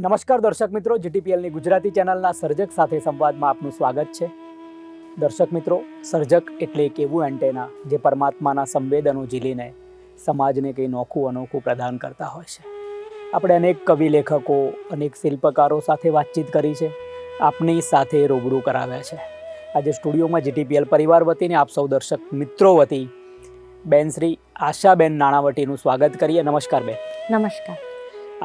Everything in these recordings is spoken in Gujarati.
નમસ્કાર દર્શક મિત્રો, જીટીપીએલની ગુજરાતી ચેનલના સર્જક સાથે સંવાદમાં આપનું સ્વાગત છે. દર્શક મિત્રો, સર્જક એટલે એક એવું એન્ટેના જે પરમાત્માના સંવેદનો ઝીલીને સમાજને કંઈ નોખું અનોખું પ્રદાન કરતા હોય છે. આપણે અનેક કવિ લેખકો, અનેક શિલ્પકારો સાથે વાતચીત કરી છે, આપની સાથે રૂબરૂ કરાવ્યા છે. આજે સ્ટુડિયોમાં જીટીપીએલ પરિવાર વતીને આપ સૌ દર્શક મિત્રો વતી બેન શ્રી આશાબેન નાણાવટીનું સ્વાગત કરીએ. નમસ્કાર બેન. નમસ્કાર.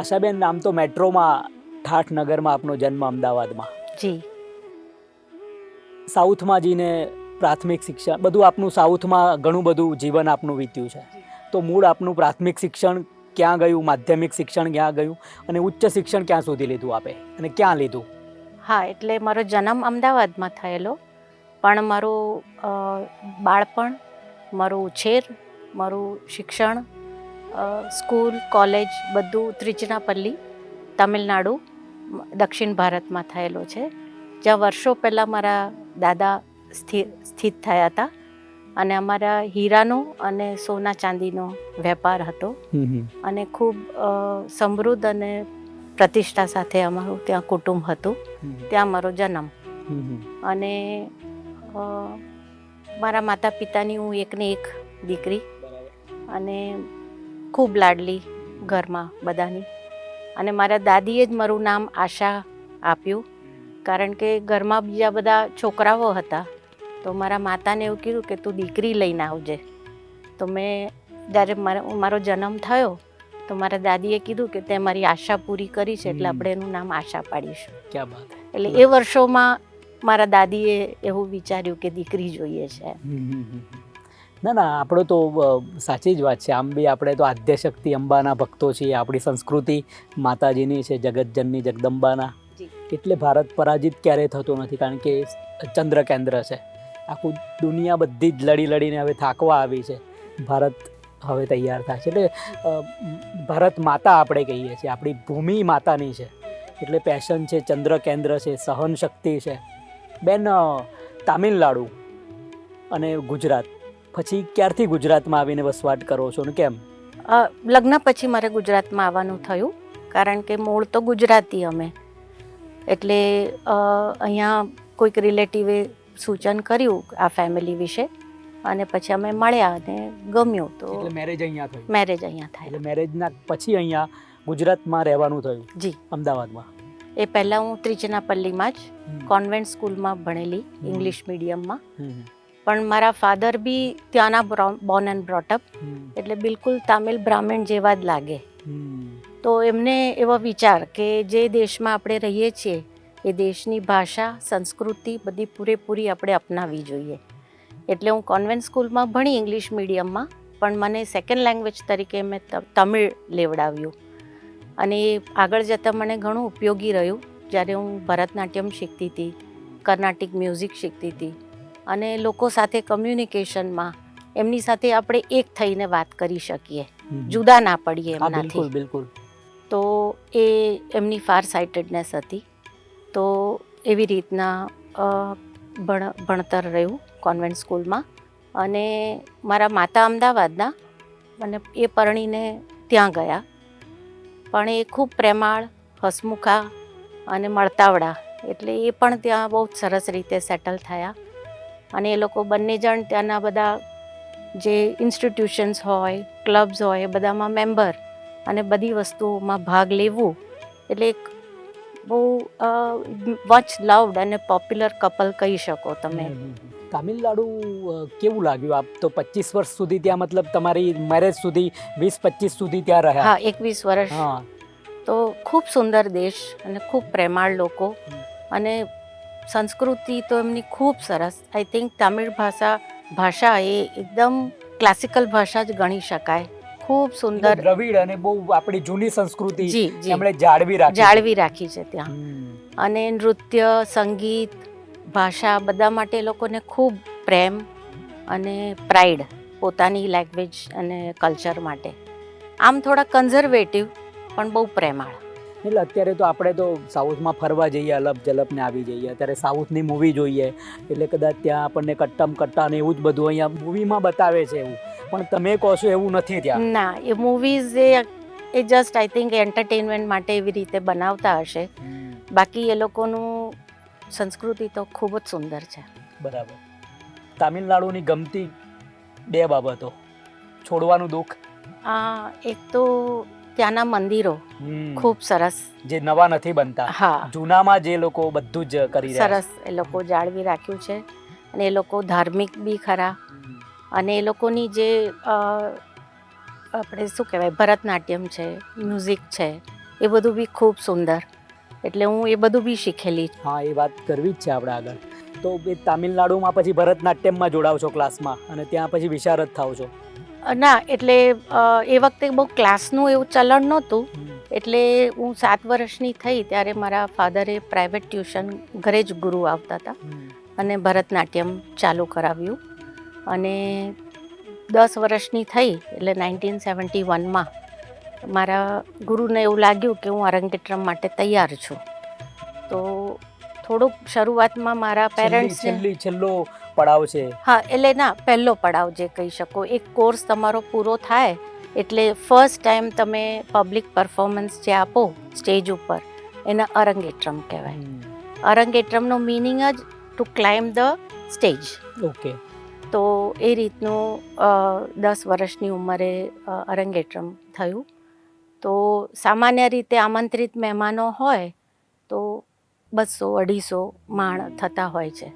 આશાબેન, નામ તો મેટ્રોમાં ઠાઠનગરમાં આપનો જન્મ અમદાવાદમાં. જી. સાઉથમાં જઈને પ્રાથમિક શિક્ષણ બધું આપનું સાઉથમાં ઘણું બધું જીવન આપનું વીત્યું છે. તો મૂળ આપનું પ્રાથમિક શિક્ષણ ક્યાં ગયું, માધ્યમિક શિક્ષણ ક્યાં ગયું અને ઉચ્ચ શિક્ષણ ક્યાં સુધી લીધું આપે અને ક્યાં લીધું? હા, એટલે મારો જન્મ અમદાવાદમાં થયેલો, પણ મારું બાળપણ, મારું ઉછેર, મારું શિક્ષણ, સ્કૂલ, કોલેજ બધું ત્રિચનાપલ્લી, તમિલનાડુ, દક્ષિણ ભારતમાં થયેલો છે, જ્યાં વર્ષો પહેલાં મારા દાદા સ્થિત થયા હતા અને અમારા હીરાનો અને સોના ચાંદીનો વેપાર હતો અને ખૂબ સમૃદ્ધ અને પ્રતિષ્ઠા સાથે અમારું ત્યાં કુટુંબ હતું. ત્યાં મારો જન્મ. અને મારા માતા પિતાની હું એકને એક દીકરી અને ખૂબ લાડલી ઘરમાં બધાની. અને મારા દાદીએ જ મારું નામ આશા આપ્યું, કારણ કે ઘરમાં બીજા બધા છોકરાઓ હતા, તો મારા માતાને એવું કીધું કે તું દીકરી લઈને આવજે. તો મેં જ્યારે મારો જન્મ થયો તો મારા દાદીએ કીધું કે તે મારી આશા પૂરી કરી છે, એટલે આપણે એનું નામ આશા પાડીશું. ક્યાં વાત. એટલે એ વર્ષોમાં મારા દાદીએ એવું વિચાર્યું કે દીકરી જોઈએ છે. ના ના, આપણો તો સાચી જ વાત છે. આમ બી આપણે તો આદ્યશક્તિ અંબાના ભક્તો છીએ. આપણી સંસ્કૃતિ માતાજીની છે, જગતજનની જગદંબાના. એટલે ભારત પરાજિત ક્યારેય થતો નથી, કારણ કે ચંદ્ર કેન્દ્ર છે. આખું દુનિયા બધી જ લડી લડીને હવે થાકવા આવી છે. ભારત હવે તૈયાર થાય છે. એટલે ભારત માતા આપણે કહીએ છીએ, આપણી ભૂમિ માતાની છે. એટલે પેશન છે, ચંદ્ર કેન્દ્ર છે, સહન શક્તિ છે. બેન, તામિલનાડુ અને ગુજરાત પછી ક્યારથી ગુજરાતમાં આવીને વસવાટ કરો છો ને કેમ? લગ્ન પછી મારે ગુજરાતમાં આવવાનું થયું, કારણ કે મૂળ તો ગુજરાતી અમે. એટલે અહીંયા કોઈક રિલેટિવે સૂચન કર્યું આ ફેમિલી વિશે અને પછી અમે મળ્યા અને ગમ્યું. તો મેરેજ અહીંયા થયું? મેરેજ અહીંયા થાય. એટલે મેરેજના પછી અહીંયા ગુજરાતમાં રહેવાનું થયું? જી, અમદાવાદમાં. એ પહેલાં હું ત્રિચનાપલ્લીમાં જ કોન્વેન્ટ સ્કૂલમાં ભણેલી, ઇંગ્લિશ મીડિયમમાં. પણ મારા ફાધર બી ત્યાંના બોર્ન એન્ડ બ્રોટઅપ, એટલે બિલકુલ તામિલ બ્રાહ્મણ જેવા જ લાગે. તો એમને એવો વિચાર કે જે દેશમાં આપણે રહીએ છીએ એ દેશની ભાષા, સંસ્કૃતિ બધી પૂરેપૂરી આપણે અપનાવવી જોઈએ. એટલે હું કોન્વેન્ટ સ્કૂલમાં ભણી ઇંગ્લિશ મીડિયમમાં, પણ મને સેકન્ડ લેંગ્વેજ તરીકે મેં તમિળ લેવડાવ્યું અને એ આગળ જતાં મને ઘણું ઉપયોગી રહ્યું. જ્યારે હું ભરતનાટ્યમ શીખતી હતી, કર્ણાટિક મ્યુઝિક શીખતી હતી અને લોકો સાથે કમ્યુનિકેશનમાં એમની સાથે આપણે એક થઈને વાત કરી શકીએ, જુદા ના પડીએ એમનાથી. બિલકુલ. તો એ એમની ફાર સાઇટેડનેસ હતી. તો એવી રીતના ભણતર રહ્યું કોન્વેન્ટ સ્કૂલમાં. અને મારા માતા અમદાવાદના, અને એ પરણીને ત્યાં ગયા. પણ એ ખૂબ પ્રેમાળ, હસમુખા અને મળતાવડા, એટલે એ પણ ત્યાં બહુ સરસ રીતે સેટલ થયા. અને એ લોકો બંને જણ ત્યાંના બધા જે ઇન્સ્ટિટ્યુશન્સ હોય, ક્લબ્સ હોય, એ બધામાં મેમ્બર અને બધી વસ્તુઓમાં ભાગ લેવું. એટલે એક બહુ મચ લવ્ડ અને પોપ્યુલર કપલ કહી શકો તમે. તામિલનાડુ કેવું લાગ્યું? આપ તો 25 વર્ષ સુધી ત્યાં, મતલબ તમારી મેરેજ સુધી 20-25 સુધી ત્યાં રહ્યા? હા, 21 વર્ષ. તો ખૂબ સુંદર દેશ અને ખૂબ પ્રેમાળ લોકો અને સંસ્કૃતિ તો એમની ખૂબ સરસ. આઈ થિંક તામિળ ભાષા એ એકદમ ક્લાસિકલ ભાષા જ ગણી શકાય. ખૂબ સુંદર, દ્રવિડ અને બહુ આપણી જૂની સંસ્કૃતિ જી એમણે જાળવી રાખી છે ત્યાં. અને નૃત્ય, સંગીત, ભાષા બધા માટે એ લોકોને ખૂબ પ્રેમ અને પ્રાઇડ પોતાની લેંગ્વેજ અને કલ્ચર માટે. આમ થોડા કન્ઝર્વેટિવ પણ બહુ પ્રેમાળ. એટલે અત્યારે તો આપણે તો સાઉથમાં ફરવા જઈએ, અલપ જલપને આવી જઈએ. અત્યારે સાઉથની મૂવી જોઈએ એટલે કદાચ ત્યાં આપણને કટ્ટમ કટ્ટા ને એવું જ બધું અહીંયા મૂવીમાં બતાવે છે એવું, પણ તમે કહો છો એવું નથી ત્યાં? ના, એ મૂવીઝ એ એ જસ્ટ આઈ થિંક એન્ટરટેનમેન્ટ માટે એવી રીતે બનાવતા હશે. બાકી એ લોકોનું સંસ્કૃતિ તો ખૂબ જ સુંદર છે. બરાબર. તામિલનાડુની ગમતી 2 બાબતો, છોડવાનું દુઃખ. એક તો ત્યાંના મંદિરો ખૂબ સરસ, જે નવા નથી બનતા, હા, જૂનામાં જે લોકો બધું જ કરી રહ્યા સરસ એ લોકો જાળવી રાખ્યું છે. અને એ લોકો ધાર્મિક બી ખરા. અને એ લોકોની જે આપણે શું કહેવાય ભરતનાટ્યમ છે, મ્યુઝિક છે, એ બધું બી ખૂબ સુંદર. એટલે હું એ બધું બી શીખેલી. હા, એ વાત કરવી જ છે આપણે આગળ. તો એ તામિલનાડુમાં પછી ભરતનાટ્યમમાં જોડાવ છો ક્લાસમાં, અને ત્યાં પછી વિશારદ થાવ છો? ના, એટલે એ વખતે બહુ ક્લાસનું એવું ચલણ નહોતું. એટલે હું 7 વર્ષની થઈ ત્યારે મારા ફાધરે પ્રાઇવેટ ટ્યુશન, ઘરે જ ગુરુ આવતા હતા, અને ભરતનાટ્યમ ચાલુ કરાવ્યું. અને 10 વર્ષની થઈ એટલે 1971માં મારા ગુરુને એવું લાગ્યું કે હું અરંગેટ્રમ માટે તૈયાર છું. તો થોડુંક શરૂઆતમાં મારા પેરેન્ટ્સને છેલ્લો પડાવ છે. હા, એટલે ના, પહેલો પડાવ જે કહી શકો. એક કોર્સ તમારો પૂરો થાય એટલે ફર્સ્ટ ટાઈમ તમે પબ્લિક પરફોર્મન્સ જે આપો સ્ટેજ ઉપર, એને અરંગેટ્રમ કહેવાય. અરંગેટ્રમનો મિનિંગ જ to climb the stage. Okay. તો એ રીતનું 10 વર્ષની ઉંમરે અરંગેટ્રમ થયું. તો સામાન્ય રીતે આમંત્રિત મહેમાનો હોય તો 200-250 માણ થતા હોય છે.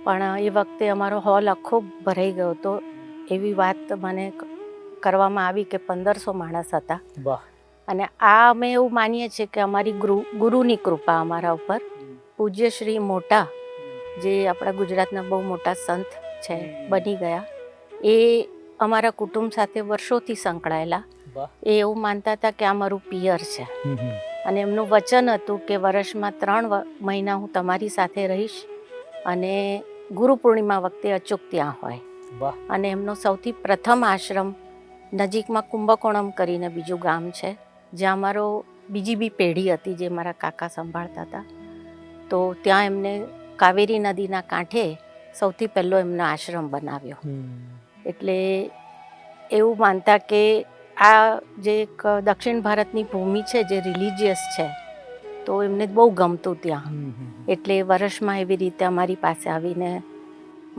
પણ એ વખતે અમારો હોલ આખો ભરાઈ ગયો હતો. એવી વાત મને કરવામાં આવી કે 1500 માણસ હતા. વાહ. અને આ અમે એવું માનીએ છીએ કે અમારી ગુરુની કૃપા અમારા ઉપર. પૂજ્ય શ્રી મોટા, જે આપણા ગુજરાતના બહુ મોટા સંત છે, બની ગયા. એ અમારા કુટુંબ સાથે વર્ષોથી સંકળાયેલા. એ એવું માનતા હતા કે આ મારું પિયર છે. અને એમનું વચન હતું કે વર્ષમાં 3 મહિના હું તમારી સાથે રહીશ, અને ગુરુ પૂર્ણિમા વખતે અચૂક ત્યાં હોય. અને એમનો સૌથી પ્રથમ આશ્રમ નજીકમાં કુંભકોણમ કરીને બીજું ગામ છે, જ્યાં અમારો બીજી બી પેઢી હતી જે મારા કાકા સંભાળતા હતા. તો ત્યાં એમને કાવેરી નદીના કાંઠે સૌથી પહેલો એમનો આશ્રમ બનાવ્યો. એટલે એવું માનતા કે આ જે એક દક્ષિણ ભારતની ભૂમિ છે જે રિલિજિયસ છે, તો એમને બહુ ગમતું ત્યાં. એટલે વર્ષમાં એવી રીતે અમારી પાસે આવીને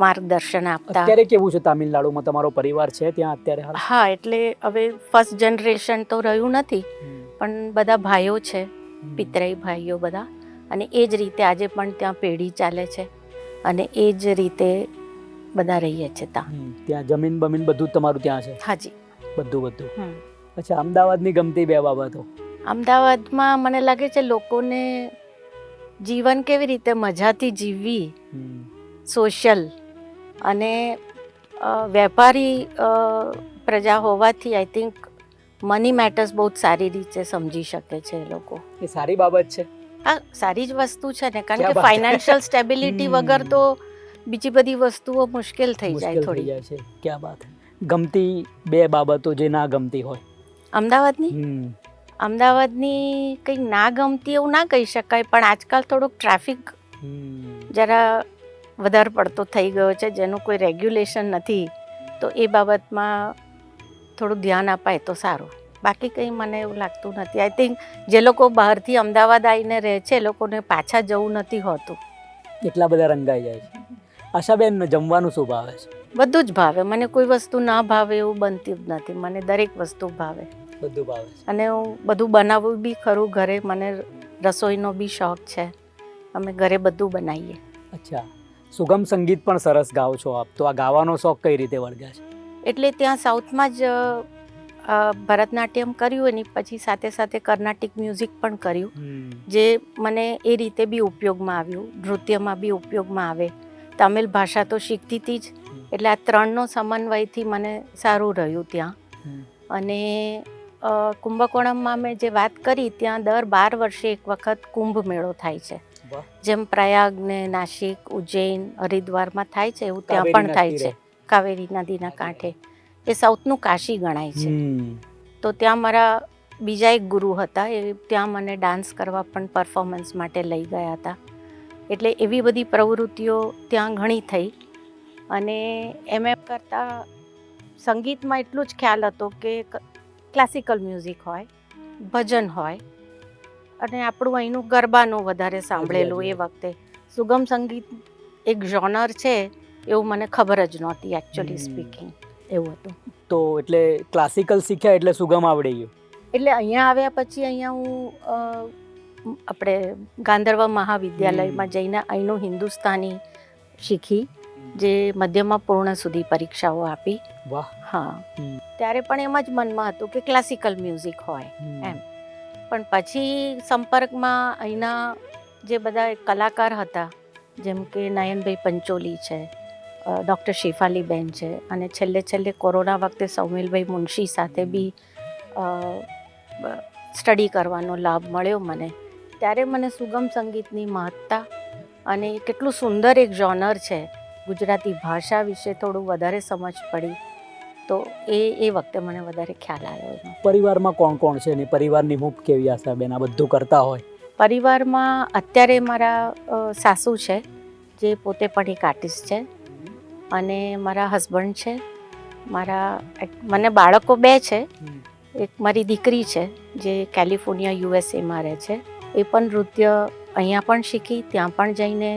માર્ગદર્શન આપતા. અત્યારે કેવું છે તામિલનાડુમાં? તમારો પરિવાર છે ત્યાં અત્યારે? હા, એટલે હવે ફર્સ્ટ જનરેશન તો રહ્યું નથી, પણ બધા ભાઈઓ છે, પિતરાઈ ભાઈઓ બધા. અને એ જ રીતે આજે પણ ત્યાં પેઢી ચાલે છે, અને એ જ રીતે બધા રહીએ છે ત્યાં. જમીન બમીન બધું તમારું ત્યાં છે? હાજી, બધું. અચ્છા, અમદાવાદની ગમતી 2 બાબતો? અમદાવાદમાં મને લાગે છે લોકોને જીવન કેવી રીતે મજાથી જીવવી, સોશિયલ, અને વેપારી પ્રજા હોવાથી આઈ થિંક મની મેટર્સ બહુ જ સારી રીતે સમજી શકે છે એ લોકો. એ સારી બાબત છે. હા, સારી જ વસ્તુ છે ને, કારણ કે ફાઇનાન્શિયલ સ્ટેબિલિટી વગર તો બીજી બધી વસ્તુઓ મુશ્કેલ થઈ જાય થોડી. ક્યાં વાત. ગમતી 2 બાબતો જે ના ગમતી હોય અમદાવાદની કંઈ ના ગમતી એવું ના કહી શકાય, પણ આજકાલ થોડુંક ટ્રાફિક જરા વધારે પડતો થઈ ગયો છે, જેનું કોઈ રેગ્યુલેશન નથી. તો એ બાબતમાં થોડું ધ્યાન અપાય તો સારું. બાકી કંઈ મને એવું લાગતું નથી. આઈ થિંક જે લોકો બહારથી અમદાવાદ આવીને રહે છે, એ લોકોને પાછા જવું નથી હોતું. એટલા બધા રંગાઈ જાય છે. આશાબેન, જમવાનું શું ભાવે છે? બધું જ ભાવે મને. કોઈ વસ્તુ ના ભાવે એવું બનતું જ નથી. મને દરેક વસ્તુ ભાવે. બધું ભાવે છે. અને હું બધું બનાવવું બી ખરું ઘરે. મને રસોઈનો બી શોખ છે. અમે ઘરે બધું બનાવીએ. અચ્છા, સુગમ સંગીત પણ સરસ ગાઓ છો આપ. તો આ ગાવાનો શોખ કઈ રીતે વળગ્યા છે? એટલે ત્યાં સાઉથમાં જ ભરતનાટ્યમ કર્યું, એની પછી સાથે સાથે કર્ણાટિક મ્યુઝિક પણ કર્યું, જે મને એ રીતે બી ઉપયોગમાં આવ્યું. નૃત્યમાં બી ઉપયોગમાં આવે. તમિલ ભાષા તો શીખતી હતી જ, એટલે આ 3નો સમન્વયથી મને સારું રહ્યું ત્યાં. અને કુંભકોણમમાં મેં જે વાત કરી, ત્યાં દર 12 વર્ષે એક વખત કુંભ મેળો થાય છે. જેમ પ્રયાગ ને નાસિક, ઉજ્જૈન, હરિદ્વારમાં થાય છે, એવું ત્યાં પણ થાય છે, કાવેરી નદીના કાંઠે. એ સાઉથનું કાશી ગણાય છે. તો ત્યાં મારા બીજા એક ગુરુ હતા, એ ત્યાં મને ડાન્સ કરવા પણ પરફોર્મન્સ માટે લઈ ગયા હતા. એટલે એવી બધી પ્રવૃત્તિઓ ત્યાં ઘણી થઈ. અને એમ કરતાં સંગીતમાં એટલું જ ખ્યાલ હતો કે ક્લાસિકલ મ્યુઝિક હોય ભજન હોય અને આપણું અહીંનું ગરબાનું વધારે સાંભળેલું એ વખતે. સુગમ સંગીત એક જોનર છે એવું મને ખબર જ નહોતી એકચ્યુઅલી સ્પીકિંગ, એવું હતું. તો એટલે ક્લાસિકલ શીખ્યા એટલે સુગમ આવડી ગયું. એટલે અહીંયા આવ્યા પછી અહીંયા હું આપણે ગાંધર્વ મહાવિદ્યાલયમાં જઈને અહીંનું હિન્દુસ્તાની શીખી, જે મધ્યમાં પૂર્ણ સુધી પરીક્ષાઓ આપી. વાહ. હા, ત્યારે પણ એમ જ મનમાં હતું કે ક્લાસિકલ મ્યુઝિક હોય એમ. પણ પછી સંપર્કમાં અહીંના જે બધા કલાકાર હતા, જેમ કે નયનભાઈ પંચોલી છે, ડૉક્ટર શેફાલીબેન છે, અને છેલ્લે કોરોના વખતે સૌમિલભાઈ મુનશી સાથે બી સ્ટડી કરવાનો લાભ મળ્યો મને. ત્યારે મને સુગમ સંગીતની મહત્તા અને કેટલું સુંદર એક જોનર છે, ગુજરાતી ભાષા વિશે થોડું વધારે સમજ પડી. તો એ વખતે મને વધારે ખ્યાલ આવ્યો એનો. પરિવારમાં કોણ કોણ છે ને પરિવારની હૂંફ કેવી આશાબેન આ બધું કરતા હોય? પરિવારમાં અત્યારે મારા સાસુ છે, જે પોતે પણ એક આર્ટિસ્ટ છે, અને મારા હસબન્ડ છે. મને બાળકો 2 છે. એક મારી દીકરી છે જે કેલિફોર્નિયા યુએસએમાં રહે છે. એ પણ નૃત્ય અહીંયા પણ શીખી, ત્યાં પણ જઈને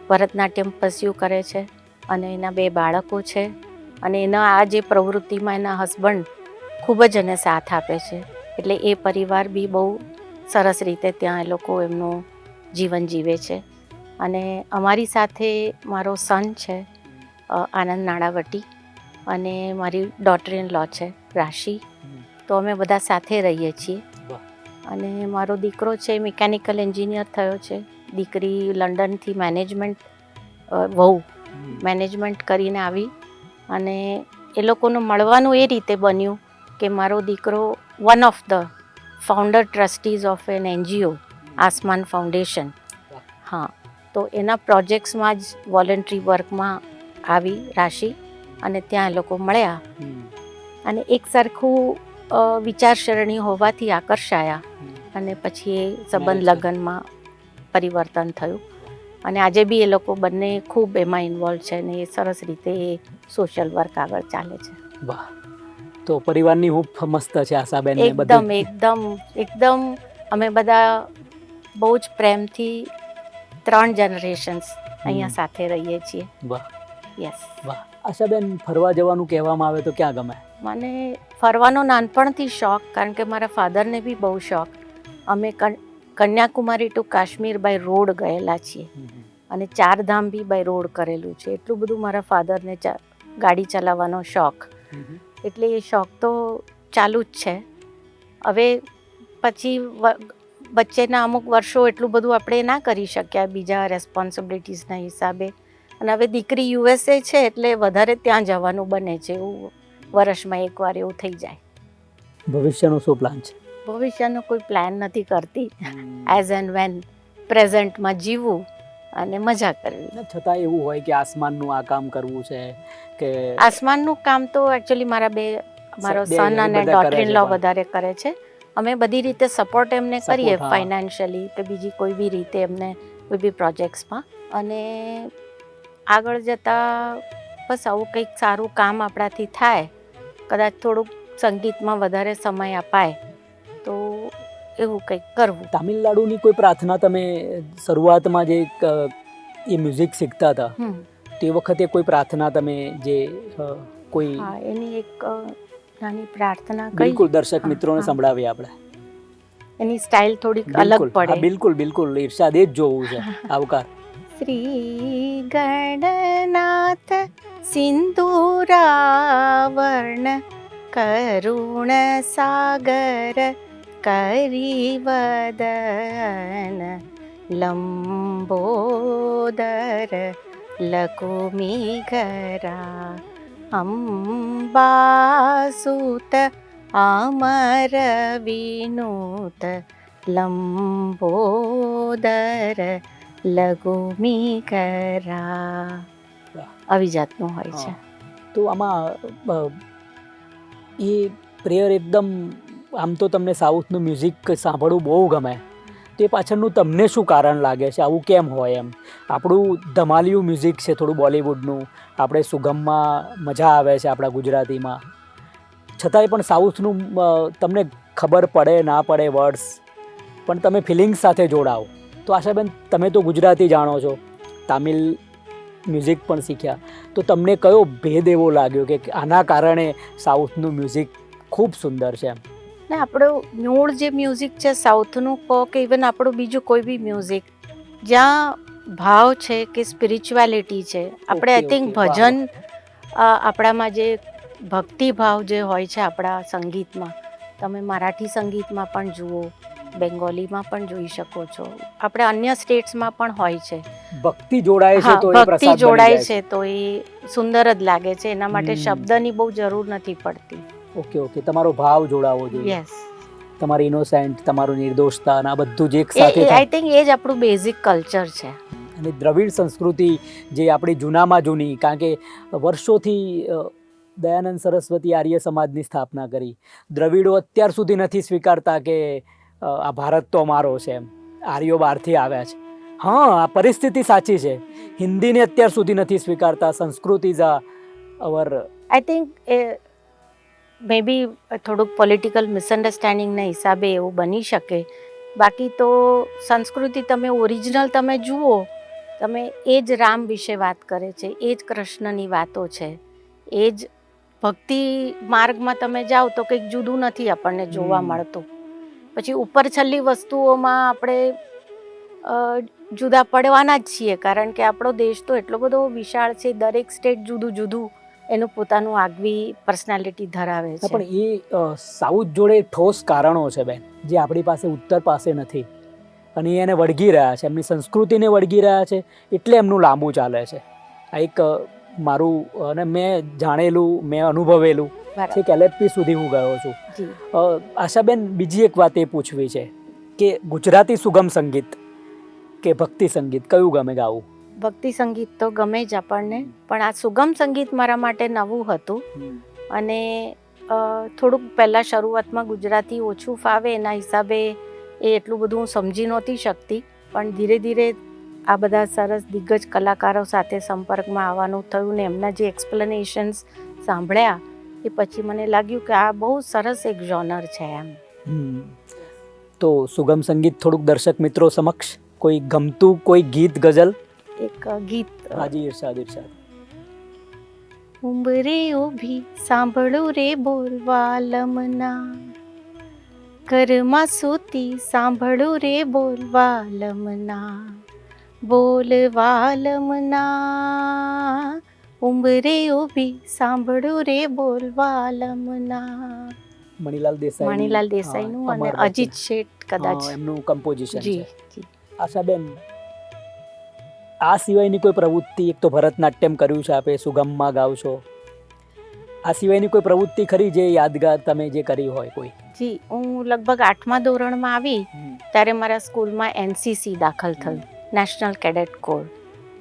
ભરતનાટ્યમ પરસ્યુ કરે છે, અને એના 2 બાળકો છે. અને એના આ જે પ્રવૃત્તિમાં એના હસબન્ડ ખૂબ જ એને સાથ આપે છે. એટલે એ પરિવાર બી બહુ સરસ રીતે ત્યાં એ લોકો એમનું જીવન જીવે છે. અને અમારી સાથે મારો સન છે આનંદ નાણાવટી, અને મારી ડોટર ઇન લો છે રાશિ. તો અમે બધા સાથે રહીએ છીએ. અને મારો દીકરો છે મિકેનિકલ એન્જિનિયર થયો છે. દીકરી લંડનથી મેનેજમેન્ટ કરીને આવી. અને એ લોકોનું મળવાનું એ રીતે બન્યું કે મારો દીકરો one of the founder trustees of an NGO, Aasman Foundation. હા, તો એના પ્રોજેક્ટ્સમાં જ વોલન્ટરી વર્કમાં આવી રાશિ, અને ત્યાં એ લોકો મળ્યા. અને એક સરખું વિચારસરણી હોવાથી આકર્ષાયા, અને પછી એ સંબંધ લગ્નમાં પરિવર્તન થયું. અને આજે બી એ લોકો બંને ખૂબ એમાં ઇન્વોલ્વ છે, અને એ સરસ રીતે એ સોશિયલ વર્ક આગળ ચાલે છે. વાહ. તો પરિવારની હૂંફ મસ્ત છે આશાબેન. એકદમ અમે બધા બહુ જ પ્રેમથી 3 જનરેશન્સ અહીંયા સાથે રહીએ છીએ. વાહ. યસ. વાહ. આશાબેન, ફરવા જવાનું કહેવામાં આવે તો ક્યાં ગમે? મને ફરવાનો નાનપણથી શોખ, કારણ કે મારા ફાધરને બી બહુ શોખ. અમે Kanyakumari to Kashmir by road ગયેલા છીએ, અને 4 ધામ બી બાય રોડ કરેલું છે. એટલું બધું મારા ફાધરને ગાડી ચલાવવાનો શોખ. એટલે એ શોખ તો ચાલુ જ છે. હવે પછી વચ્ચેના અમુક વર્ષો એટલું બધું આપણે ના કરી શક્યા બીજા રેસ્પોન્સિબિલિટીઝના હિસાબે. અને હવે દીકરી USA છે એટલે વધારે ત્યાં જવાનું બને છે. એવું વર્ષમાં એકવાર એવું થઈ જાય. ભવિષ્યનો શું પ્લાન છે? ભવિષ્યનો કોઈ પ્લાન નથી કરતી. એઝ એન્ડ વેન પ્રેઝન્ટમાં જીવવું અને મજા કરવી. છતાં એવું હોય કે આસમાનનું આ કામ કરવું છે કે આસમાનનું કામ તો એકચ્યુઅલી મારો સન અને ડોટર ઇન લો વધારે કરે છે. અમે બધી રીતે સપોર્ટ એમને કરીએ, ફાઇનાન્શિયલી કે બીજી કોઈ બી રીતે એમને કોઈ બી પ્રોજેક્ટ્સમાં. અને આગળ જતાં બસ આવું કંઈક સારું કામ આપણાથી થાય, કદાચ થોડુંક સંગીતમાં વધારે સમય અપાય તો એવું કંઈક કરવું. તામિલનાડુની કોઈ પ્રાર્થના તમે શરૂઆતમાં જે એ મ્યુઝિક શીખતા હતા તે વખતે કોઈ પ્રાર્થના તમે જે કોઈ? હા, એની એક નાની પ્રાર્થના બિલકુલ દર્શક મિત્રોને સંભળાવીએ આપણે. એની સ્ટાઇલ થોડીક અલગ પડે. બિલકુલ ઈર્ષાદ એ જ જોવું છે. આવકાર. શ્રી ગણનાથ સિંદૂરાવર્ણ કરુણ સાગર કરીવદન લંબોદર લકુમિઘરા અંબાસુત અમર વિનુત લંબોદર લઘુમિઘરા. આવી જાતનું હોય છે. તો આમાં એ પ્રેયર એકદમ, આમ તો તમને સાઉથનું મ્યુઝિક સાંભળવું બહુ ગમે, તે પાછળનું તમને શું કારણ લાગે છે? આવું કેમ હોય? એમ આપણું ધમાલિયું મ્યુઝિક છે થોડું બોલિવૂડનું, આપણે સુગમમાં મજા આવે છે આપણા ગુજરાતીમાં, છતાંય પણ સાઉથનું તમને ખબર પડે ના પડે વર્ડ્સ, પણ તમે ફિલિંગ્સ સાથે જોડાઓ. તો આશાબેન, તમે તો ગુજરાતી જાણો છો, તામિલ મ્યુઝિક પણ શીખ્યા, તો તમને કયો ભેદ એવો લાગ્યો કે આના કારણે સાઉથનું મ્યુઝિક ખૂબ સુંદર છે? ને આપણું મૂળ જે મ્યુઝિક છે સાઉથનું કહો કે ઇવન આપણું બીજું કોઈ બી મ્યુઝિક, જ્યાં ભાવ છે કે સ્પિરિચ્યુઆલિટી છે, આપણે આઈ થિંક ભજન, આપણામાં જે ભક્તિ ભાવ જે હોય છે આપણા સંગીતમાં, તમે મરાઠી સંગીતમાં પણ જુઓ, બેંગોલીમાં પણ જોઈ શકો છો, આપણે અન્ય સ્ટેટ્સમાં પણ હોય છે. ભક્તિ જોડાય છે તો એ ભક્તિ પ્રસાદ બની જોડાય જાય છે તો એ સુંદર જ લાગે છે. એના માટે શબ્દની બહુ જરૂર નથી પડતી. ઓકે, તમારો ભાવ જોડાવો જોઈએ. યસ, તમારી ઇનોસેન્ટ, તમારું નિર્દોષતા અને આ બધું જ એક સાથે આઈ થિંક એ જ આપણું બેઝિક કલ્ચર છે. અને દ્રવિડ સંસ્કૃતિ જે આપણી જૂનામાં જૂની, કારણ કે વર્ષોથી દયાનંદ સરસ્વતી આર્ય સમાજની સ્થાપના કરી. દ્રવિડો અત્યાર સુધી નથી સ્વીકારતા કે આ ભારત તો અમારો છે, આર્યો બહારથી આવ્યા છે. હા, આ પરિસ્થિતિ સાચી છે. હિન્દીને અત્યાર સુધી નથી સ્વીકારતા. Sanskrit is our, I think may be થોડુંક પોલિટિકલ મિસઅન્ડરસ્ટેન્ડિંગના હિસાબે એવું બની શકે. બાકી તો સંસ્કૃતિ તમે ઓરિજિનલ તમે જુઓ, તમે એ જ રામ વિશે વાત કરે છે, એ જ કૃષ્ણની વાતો છે, એ જ ભક્તિ માર્ગમાં તમે જાઓ તો કંઈક જુદું નથી આપણને જોવા મળતું. પછી ઉપર છેલ્લી વસ્તુઓમાં આપણે જુદા પડવાના જ છીએ, કારણ કે આપણો દેશ તો એટલો બધો વિશાળ છે, દરેક સ્ટેટ જુદું જુદું એનું પોતાનું આગવી પર્સનાલિટી ધરાવે છે. પણ એ સાઉથ જોડે ઠોસ કારણો છે બેન, જે આપણી પાસે ઉત્તર પાસે નથી, અને એને વળગી રહ્યા છે, એમની સંસ્કૃતિને વળગી રહ્યા છે, એટલે એમનું લાંબુ ચાલે છે. આ એક મારું, અને મેં જાણેલું, મેં અનુભવેલું છે કે LFP સુધી હું ગયો છું. આશાબેન, બીજી એક વાત એ પૂછવી છે કે ગુજરાતી સુગમ સંગીત કે ભક્તિ સંગીત કયું ગમે ગાવું? ભક્તિ સંગીત તો ગમે જ આપણને, પણ આ સુગમ સંગીત મારા માટે નવું હતું. અને થોડુંક પહેલાં શરૂઆતમાં ગુજરાતી ઓછું ફાવે, એના હિસાબે એ એટલું બધું હું સમજી નહોતી શકતી. પણ ધીરે ધીરે આ બધા સરસ દિગ્ગજ કલાકારો સાથે સંપર્કમાં આવવાનું થયું ને એમના જે એક્સપ્લેનેશન્સ સાંભળ્યા, એ પછી મને લાગ્યું કે આ બહુ સરસ એક જોનર છે એમ. તો સુગમ સંગીત થોડુંક દર્શક મિત્રો સમક્ષ કોઈ ગમતું કોઈ ગીત, ગઝલ? એક ગીત. હાજી, ઇરશાદ. ઉંબરે ઊભી સાંભળું રે બોલવાલમના, ઘરમાં સૂતી સાંભળું રે બોલવાલમના, બોલવાલમના, ઉંબરે ઊભી સાંભળું રે બોલવાલમના. મણીલાલ દેસાઈનું અને અજીત શેઠ કદાચ એમનું કમ્પોઝિશન છે. જી. આશાબેન, આ સિવાયની કોઈ પ્રવૃત્તિ, એક તો ભરતનાટ્યમ કર્યું છે આપે, સુગમમાં ગાવ છો, આ સિવાયની કોઈ પ્રવૃત્તિ ખરી જે યાદગાર તમે જે કરી હોય કોઈ? જી, હું લગભગ 8મા ધોરણમાં આવી ત્યારે મારા સ્કૂલમાં NCC દાખલ થયું, નેશનલ કેડેટ કોર.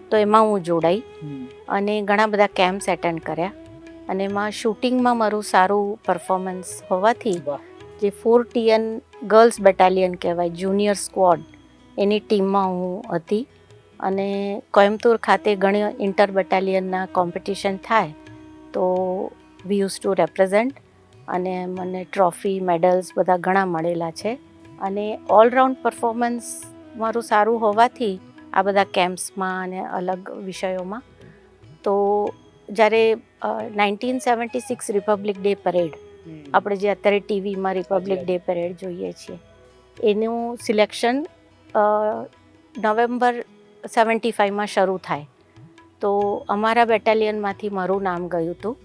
તો એમાં હું જોડાઈ અને ઘણા બધા કેમ્પ્સ એટેન્ડ કર્યા, અને એમાં શૂટિંગમાં મારું સારું પરફોર્મન્સ હોવાથી જે 4TN ગર્લ્સ બેટાલિયન કહેવાય, જુનિયર સ્ક્વોડ, એની ટીમમાં હું હતી. અને કોયમ્બતુર ખાતે ઘણી ઇન્ટર બેટાલિયનના કોમ્પિટિશન થાય તો વી યુઝ ટુ રેપ્રેઝન્ટ, અને મને ટ્રોફી, મેડલ્સ બધા ઘણા મળેલા છે. અને ઓલરાઉન્ડ પરફોર્મન્સ મારું સારું હોવાથી આ બધા કેમ્પ્સમાં અને અલગ વિષયોમાં, તો જ્યારે 1976 રિપબ્લિક ડે પરેડ, આપણે જે અત્યારે ટીવીમાં રિપબ્લિક ડે પરેડ જોઈએ છીએ, એનું સિલેક્શન નવેમ્બર 75માં શરૂ થાય. તો અમારા બેટાલિયનમાંથી મારું નામ ગયું હતું.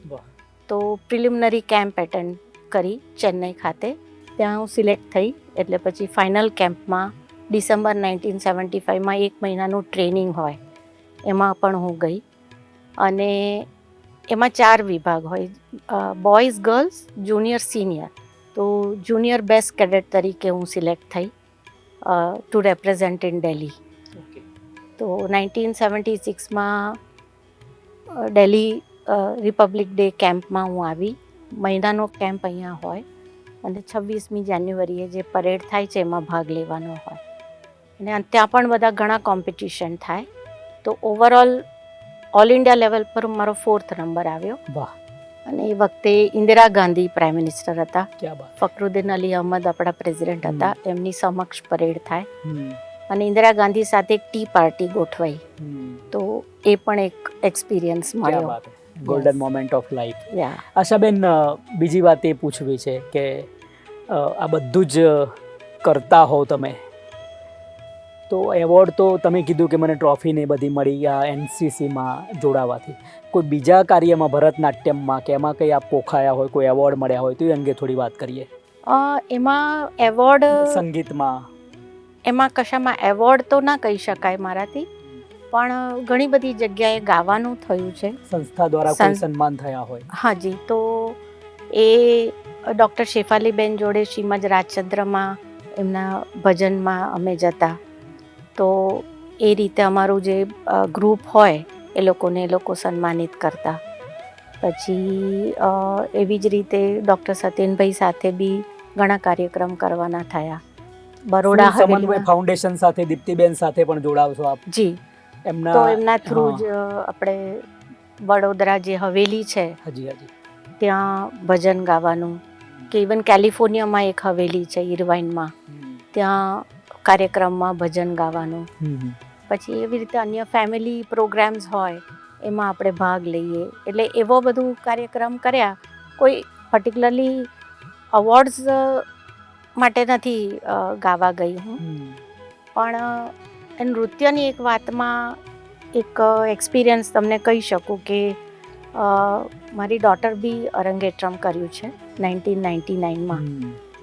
તો પ્રિલિમિનરી કેમ્પ એટેન્ડ કરી ચેન્નઈ ખાતે, ત્યાં હું સિલેક્ટ થઈ. એટલે પછી ફાઇનલ કેમ્પમાં ડિસેમ્બર 1975માં 1 મહિનાનું ટ્રેનિંગ હોય, એમાં પણ હું ગઈ. અને એમાં 4 વિભાગ હોય, બોયઝ, ગર્લ્સ, જુનિયર, સિનિયર. તો જુનિયર બેસ્ટ કેડેટ તરીકે હું સિલેક્ટ થઈ ટુ રેપ્રેઝન્ટ ઇન દિલ્હી. તો 1976માં દિલ્હી રિપબ્લિક ડે કેમ્પમાં હું આવી. મહિનાનો કેમ્પ અહીંયા હોય, અને 26મી જાન્યુઆરીએ જે પરેડ થાય છે એમાં ભાગ લેવાનો હોય, અને ત્યાં પણ બધા ઘણા કોમ્પિટિશન થાય. તો ઓવરઓલ ઓલ ઇન્ડિયા લેવલ પર મારો 4th નંબર આવ્યો. વાહ! અને એ વખતે ઇન્દિરા ગાંધી પ્રાઇમ મિનિસ્ટર હતા. ક્યાં બાત. ફખરુદ્દીન અલી અહમદ આપણા પ્રેસિડેન્ટ હતા. એમની સમક્ષ પરેડ થાય હમ, અને ઇન્દિરા ગાંધી સાથે એક ટી પાર્ટી ગોઠવાઈ. હમ. તો એ પણ એક એક્સપિરિયન્સ ક્યાં મળ્યો. બાત. Golden moment of life. યા આશાબેન, બીજી વાત એ પૂછવી છે કે આ બધું જ કરતા હોવ તમે, તો એવોર્ડ તો તમે કીધું કે મને ટ્રોફી ને બધી મળી આ એનસીસીમાં જોડાવાથી. કોઈ બીજા કાર્યમાં, ભરતનાટ્યમમાં કે એમાં કંઈ આપ પોખાયા હોય, કોઈ એવોર્ડ મળ્યા હોય તો એ અંગે થોડી વાત કરીએ. એમાં એવોર્ડ, સંગીતમાં. એમાં કશામાં એવોર્ડ તો ના કહી શકાય મારાથી, પણ ઘણી બધી જગ્યાએ ગાવાનું થયું છે. સંસ્થા દ્વારા કોઈ સન્માન થયા હોય. હાજી, તો એ ડૉક્ટર શેફાલીબેન જોડે શ્રીમદ રાજચંદ્રમાં એમના ભજનમાં અમે જતા. તો એ રીતે અમારું જે ગ્રુપ હોય એ લોકો સન્માનિત કરતા. પછી એવી જ રીતે ડૉક્ટર સત્યેનભાઈ સાથે બી ઘણા કાર્યક્રમ કરવાના થયા. બરોડા સમન્વય હવેલીમાં. ફાઉન્ડેશન સાથે દીપ્તિબેન સાથે પણ જોડાવશો આપ. જી, એમના તો એમના થ્રુ જ આપણે વડોદરા જે હવેલી છે હાજી હાજી. ત્યાં ભજન ગાવાનું, કે ઇવન કેલિફોર્નિયામાં એક હવેલી છે ઇરવાઇનમાં, ત્યાં કાર્યક્રમમાં ભજન ગાવાનું. પછી એવી રીતે અન્ય ફેમિલી પ્રોગ્રામ્સ હોય એમાં આપણે ભાગ લઈએ. એટલે એવો બધું કાર્યક્રમ કર્યા. કોઈ પર્ટિક્યુલરલી અવોર્ડ્સ માટે નથી ગાવા ગઈ હું, પણ નૃત્યની એક વાતમાં એક એક્સપિરિયન્સ તમને કહી શકું કે મારી ડોટર બી અરંગેટ્રમ કર્યું છે 1999માં.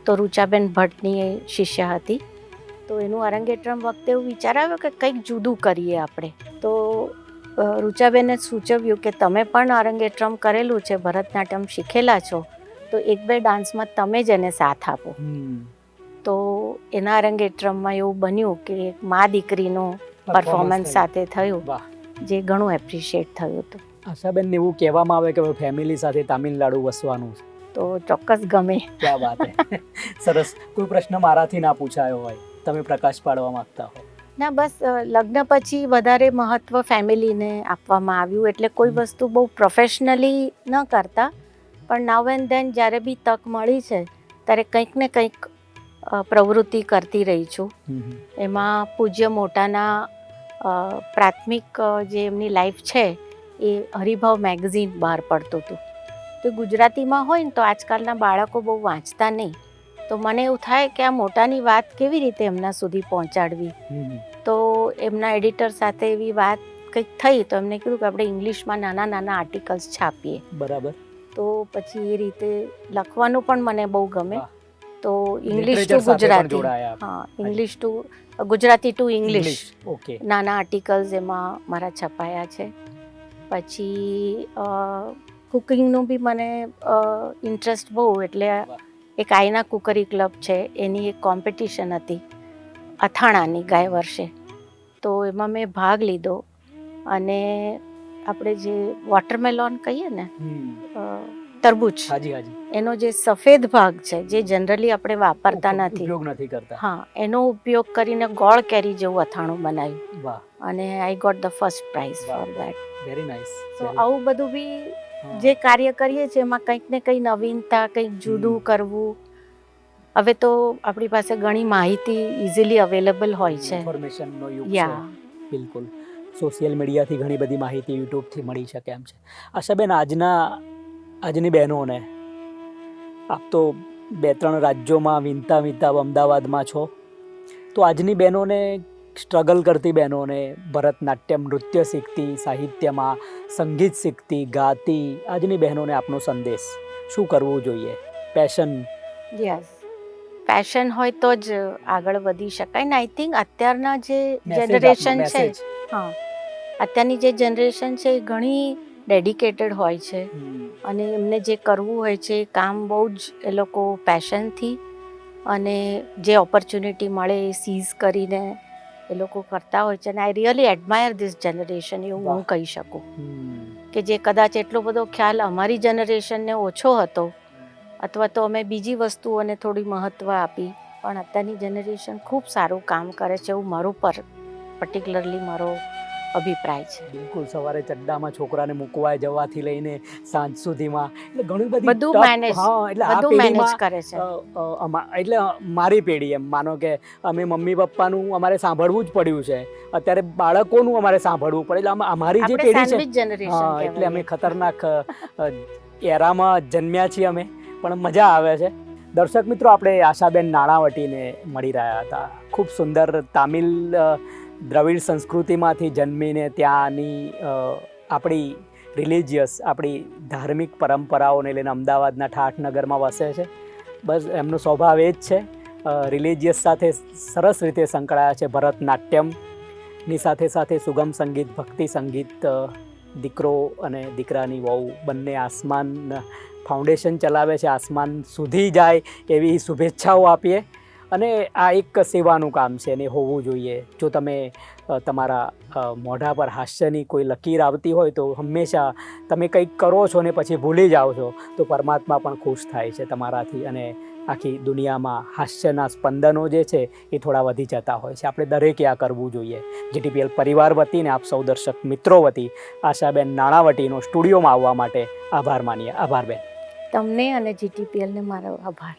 તો રૂચાબેન ભટ્ટની એ શિષ્ય હતી. તો એનું અરંગેટ્રમ વખતે એવું વિચાર આવ્યો કે કંઈક જુદું કરીએ આપણે. તો રૂચાબેને સૂચવ્યું કે તમે પણ અરંગેટ્રમ કરેલું છે, ભરતનાટ્યમ શીખેલા છો, તો એક બે ડાન્સમાં તમે જ એને સાથ આપો. તો એના અરંગેટ્રમમાં એવું બન્યું કે એક મા દીકરીનું પરફોર્મન્સ સાથે થયું, જે ઘણું એપ્રિશિએટ થયું હતું. આશાબેન, એવું કહેવામાં આવે કે ફેમિલી સાથે તામિલનાડુ વસવાનું છે, તો ચોક્કસ ગમે. ક્યાં વાત હે. સરસ. કોઈ પ્રશ્ન મારાથી ના પૂછાયો હોય, તમે પ્રકાશ પાડવા માંગતા હો? ના, બસ લગ્ન પછી વધારે મહત્વ ફેમિલીને આપવામાં આવ્યું. એટલે કોઈ વસ્તુ બહુ પ્રોફેશનલી ન કરતા, પણ નાવ એન્ડ ધેન જ્યારે બી તક મળી છે ત્યારે કંઈક ને કંઈક પ્રવૃત્તિ કરતી રહી છું. એમાં પૂજ્ય મોટાના પ્રાથમિક જે એમની લાઈફ છે એ હરિભાવ મેગઝીન બહાર પડતું હતું. તો ગુજરાતીમાં હોય ને તો આજકાલના બાળકો બહુ વાંચતા નહીં. તો મને એવું થાય કે આ મોટાની વાત કેવી રીતે એમના સુધી પહોંચાડવી. તો એમના એડિટર સાથે એવી વાત કંઈક થઈ, તો એમને કીધું કે આપણે ઇંગ્લિશમાં નાના નાના આર્ટિકલ્સ છાપીએ. બરાબર. તો પછી એ રીતે લખવાનું પણ મને બહુ ગમે. તો ઇંગ્લિશ ટુ ગુજરાતી, હા, English two Gujarati two English નાના આર્ટિકલ્સ એમાં મારા છપાયા છે. પછી કુકિંગનું બી મને ઇન્ટરેસ્ટ બહુ. એટલે એક આઈના કુકરી ક્લબ છે, એની એક કોમ્પિટિશન હતી અથાણાની ગયા વર્ષે. તો એમાં મેં ભાગ લીધો. અને આપણે જે વોટરમેલોન કહીએ ને, તરબૂચ, એનો જે સફેદ ભાગ છે, જે જનરલી આપણે વાપરતા નથી, ઉપયોગ નથી કરતા, હા, એનો ઉપયોગ કરીને ગોળ કેરી જેવું અથાણું બનાવ્યું. અને I got the first prize for that. Very nice. તો આવું બધું બી જે કાર્ય કરીએ છીએ એમાં કંઈક ને કંઈ નવીનતા, કંઈક જુદું કરવું. હવે તો આપણી પાસે ઘણી માહિતી ઇઝીલી અવેલેબલ હોય છે. ઇન્ફોર્મેશનનો યુગ છે. બિલકુલ. સોશિયલ મીડિયાથી ઘણી બધી માહિતી યુટ્યુબથી મળી શકે એમ છે. આશાબેન, આજની બહેનોને, આપ તો 2-3 રાજ્યોમાં વિનતા અમદાવાદમાં છો, તો આજની બહેનોને, સ્ટ્રગલ કરતી બહેનોને, ભરતનાટ્યમ નૃત્ય શીખતી, સાહિત્યમાં સંગીત શીખતી, ગાતી આજની બહેનોને આપનો સંદેશ શું કરવું જોઈએ? પેશન. યસ, પેશન હોય તો જ આગળ વધી શકાય ને. આઈ થિંક અત્યારના જે જનરેશન છે, હા, અત્યારની જે જનરેશન છે એ ઘણી ડેડિકેટેડ હોય છે. અને એમને જે કરવું હોય છે એ કામ બહુ જ એ લોકો પેશનથી, અને જે ઓપોર્ચ્યુનિટી મળે એ સીઝ કરીને એ લોકો કરતા હોય છે. અને I really admire this generation, એવું હું કહી શકું. કે જે કદાચ એટલો બધો ખ્યાલ અમારી જનરેશનને ઓછો હતો, અથવા તો અમે બીજી વસ્તુઓને થોડી મહત્ત્વ આપી, પણ અત્યારની જનરેશન ખૂબ સારું કામ કરે છે એવું મારું પર્ટિક્યુલરલી મારો અભિપ્રાય છે. બિલકુલ, સવારે ચડ્ડામાં છોકરાને મૂકવા જવાથી લઈને સાંજ સુધીમાં એટલે ઘણી બધી બધું tough- manage- હા, એટલે આ બધું મેનેજ પેઢીમાં કરે છે. એટલે મારી પેઢી એમ માનો કે અમે મમ્મી પપ્પાનું અમારે સાંભળવું જ પડ્યું છે, અત્યારે બાળકોનું અમારે સાંભળવું પડે, એટલે અમારી જે આપણે પેઢી છે સેન્ડવિચ જનરેશન હા, એટલે અમે કહેવાય. ખતરનાક એરામાં જન્મ્યા છીએ અમે, પણ મજા આવે છે. દર્શક મિત્રો, આપણે આશાબેન નાણાવટીને મળી રહ્યા હતા. ખૂબ સુંદર તામિલ દ્રવિડ સંસ્કૃતિમાંથી જન્મીને ત્યાંની આપણી રિલિજિયસ, આપણી ધાર્મિક પરંપરાઓને લઈને અમદાવાદના ઠાઠનગરમાં વસે છે. બસ એમનો સ્વભાવ એ જ છે, રિલિજિયસ સાથે સરસ રીતે સંકળાયા છે. ભરતનાટ્યમની સાથે સાથે સુગમ સંગીત, ભક્તિ સંગીત, દીકરો અને દીકરાની વહુ બંને આસમાન ફાઉન્ડેશન ચલાવે છે. આસમાન સુધી જાય એવી શુભેચ્છાઓ આપીએ. અને આ એક સેવાનું કામ છે અને હોવું જોઈએ. જો તમે તમારા મોઢા પર હાસ્યની કોઈ લકીર આવતી હોય તો હંમેશા તમે કંઈક કરો છો ને પછી ભૂલી જાઓ છો તો પરમાત્મા પણ ખુશ થાય છે તમારાથી, અને આખી દુનિયામાં હાસ્યના સ્પંદનો જે છે એ થોડા વધી જતા હોય છે. આપણે દરેકે આ કરવું જોઈએ. જીટીપીએલ પરિવાર વતીને આપ સૌ દર્શક મિત્રો વતી આશાબેન નાણાવટીનો સ્ટુડિયોમાં આવવા માટે આભાર માનીએ. આભાર બેન. તમને અને જીટીપીએલને મારો આભાર.